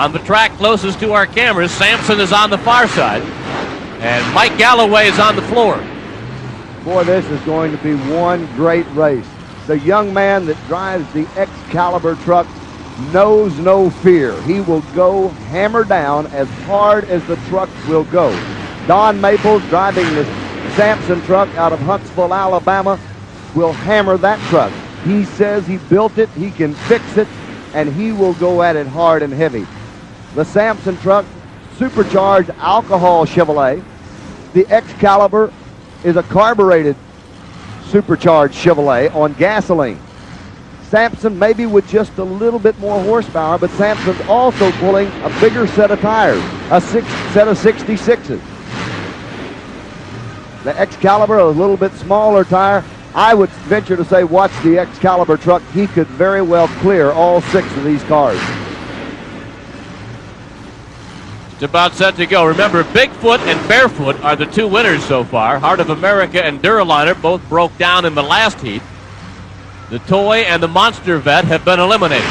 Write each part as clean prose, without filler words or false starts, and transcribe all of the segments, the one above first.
On the track closest to our cameras, Sampson is on the far side, and Mike Galloway is on the floor. Boy, this is going to be one great race. The young man that drives the Excaliber truck knows no fear. He will go hammer down as hard as the truck will go. Don Maples, driving the Sampson truck out of Huntsville, Alabama, will hammer that truck. He says he built it, he can fix it, and he will go at it hard and heavy. The Sampson truck, supercharged alcohol Chevrolet. The Excaliber is a carbureted supercharged Chevrolet on gasoline. Sampson maybe with just a little bit more horsepower, but Sampson's also pulling a bigger set of tires, a set of 66s. The Excaliber, a little bit smaller tire. I would venture to say, watch the Excaliber truck. He could very well clear all 6 of these cars. It's about set to go. Remember, Bigfoot and Barefoot are the 2 winners so far. Heart of America and Duraliner both broke down in the last heat. The Toy and the Monster Vet have been eliminated.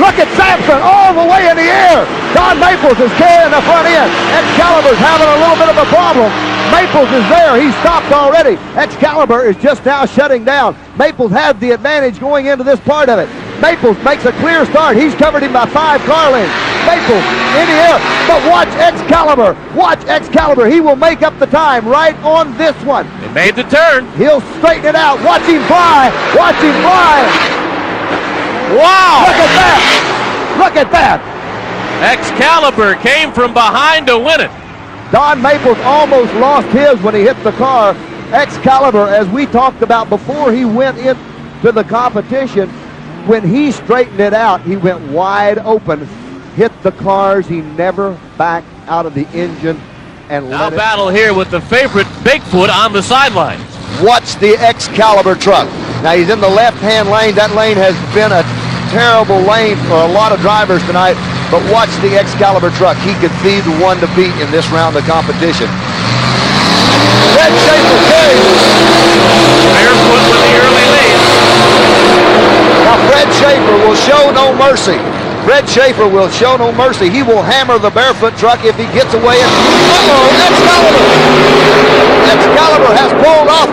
Look at Sampson all the way in the air. Don Maples is carrying the front end. Excaliber's having a little bit of a problem. Maples is there. He's stopped already. Excaliber is just now shutting down. Maples has the advantage going into this part of it. Maples makes a clear start. He's covered him by 5 car lengths. Maples in the air. But watch Excaliber. Watch Excaliber. He will make up the time right on this one. They made the turn. He'll straighten it out. Watch him fly. Watch him fly. Wow! Look at that! Look at that! Excaliber came from behind to win it. Don Maples almost lost his when he hit the car. Excaliber, as we talked about before he went into the competition, when he straightened it out, he went wide open, hit the cars. He never backed out of the engine and now let battle here with the favorite Bigfoot on the sidelines. Watch the Excaliber truck. Now he's in the left-hand lane. That lane has been a terrible lane for a lot of drivers tonight, but watch the Excaliber truck. He could be the one to beat in this round of competition. Fred Schaefer carries. Barefoot with the early lead. Now Fred Schaefer will show no mercy. Fred Schaefer will show no mercy. He will hammer the Barefoot truck if he gets away. Excaliber! Excaliber has pulled off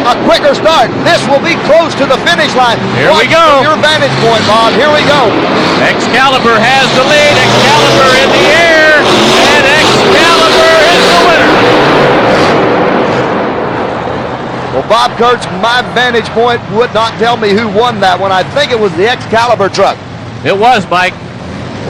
a quicker start. This will be close to the finish line. Here we go. Your vantage point, Bob. Here we go. Excaliber has the lead. Excaliber in the air, and Excaliber is the winner. Well, Bob Kurtz, my vantage point would not tell me who won that one. I think it was the Excaliber truck. It was, Mike.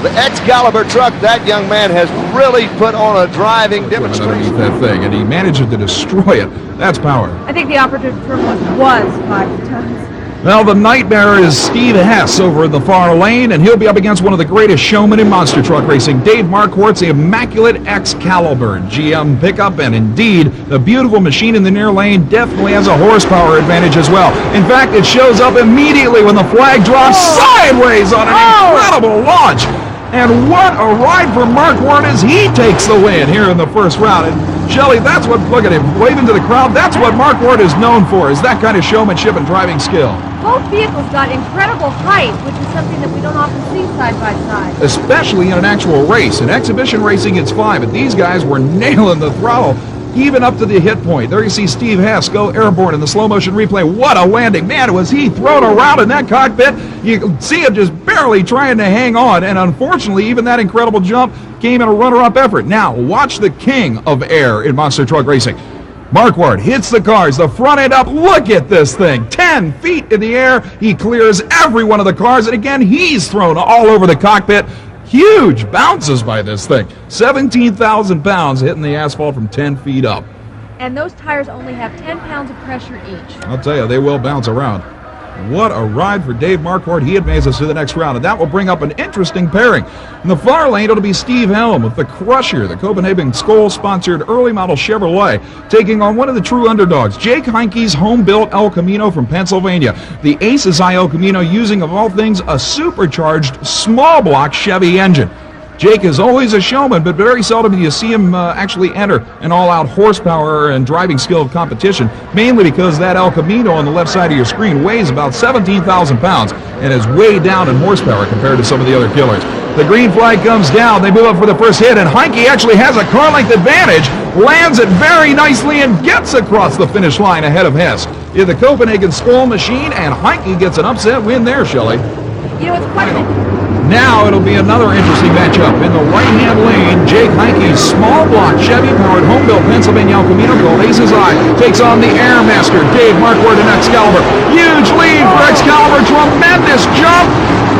The Excaliber truck, that young man has really put on a driving demonstration. That thing, and he managed to destroy it. That's power. I think the operative term was 5 tons. Well, the nightmare is Steve Hess over in the far lane, and he'll be up against one of the greatest showmen in monster truck racing, Dave Marquardt's immaculate Excaliber GM pickup, and indeed, the beautiful machine in the near lane definitely has a horsepower advantage as well. In fact, it shows up immediately when the flag drops sideways on an incredible launch. And what a ride for Marquardt as he takes the win here in the first round. And Shelley, that's what, look at him, waving to the crowd, that's what Marquardt is known for, is that kind of showmanship and driving skill. Both vehicles got incredible height, which is something that we don't often see side by side. Especially in an actual race. In exhibition racing, it's fine, but these guys were nailing the throttle, even up to the hit point. There you see Steve Hess go airborne in the slow motion replay. What a landing. Man, was he thrown around in that cockpit. You can see him just barely trying to hang on, and unfortunately, even that incredible jump came in a runner-up effort. Now, watch the king of air in monster truck racing. Marquardt hits the cars, the front end up. Look at this thing, 10 feet in the air. He clears every one of the cars, and again, he's thrown all over the cockpit. Huge bounces by this thing. 17,000 pounds hitting the asphalt from 10 feet up. And those tires only have 10 pounds of pressure each. I'll tell you, they will bounce around. What a ride for Dave Marquardt. He advances to the next round, and that will bring up an interesting pairing. In the far lane, it'll be Steve Helm with the Crusher, the Copenhagen Skoll-sponsored early model Chevrolet, taking on one of the true underdogs, Jake Heinke's home-built El Camino from Pennsylvania. The Aces El Camino using, of all things, a supercharged small block Chevy engine. Jake is always a showman, but very seldom do you see him actually enter an all-out horsepower and driving skill competition, mainly because that El Camino on the left side of your screen weighs about 17,000 pounds and is way down in horsepower compared to some of the other killers. The green flag comes down. They move up for the first hit, and Heinke actually has a car length advantage, lands it very nicely, and gets across the finish line ahead of Hess in the Copenhagen Skull Machine, and Heinke gets an upset win there, Shelley. You know, it's quite Now it'll be another interesting matchup. In the right-hand lane, Jake Heinke's small block Chevy-powered home-built Pennsylvania El Camino called Ace's Eye takes on the Airmaster, Dave Marquardt and Excaliber. Huge lead for Excaliber, tremendous jump.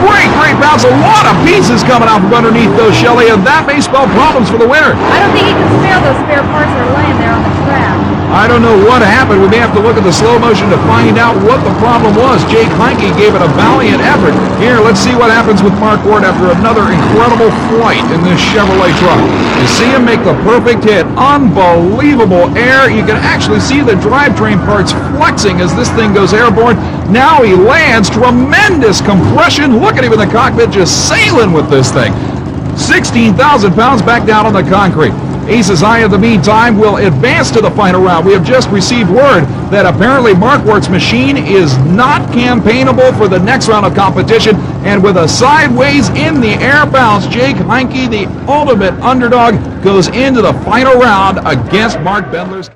Great bounce, a lot of pieces coming out from underneath those, Shelley, and that may spell problems for the winner. I don't think he can spare those spare parts that are laying there on the track. I don't know what happened. We may have to look at the slow motion to find out what the problem was. Jake Heinke gave it a valiant effort. Here, let's see what happens with Marquardt after another incredible flight in this Chevrolet truck. You see him make the perfect hit. Unbelievable air. You can actually see the drivetrain parts flexing as this thing goes airborne. Now he lands. Tremendous compression. Look at him in the cockpit just sailing with this thing. 16,000 pounds back down on the concrete. Ace's Eye, in the meantime, will advance to the final round. We have just received word that apparently Marquardt's machine is not campaignable for the next round of competition, and with a sideways in the air bounce, Jake Heinke, the ultimate underdog, goes into the final round against Mark Bendler's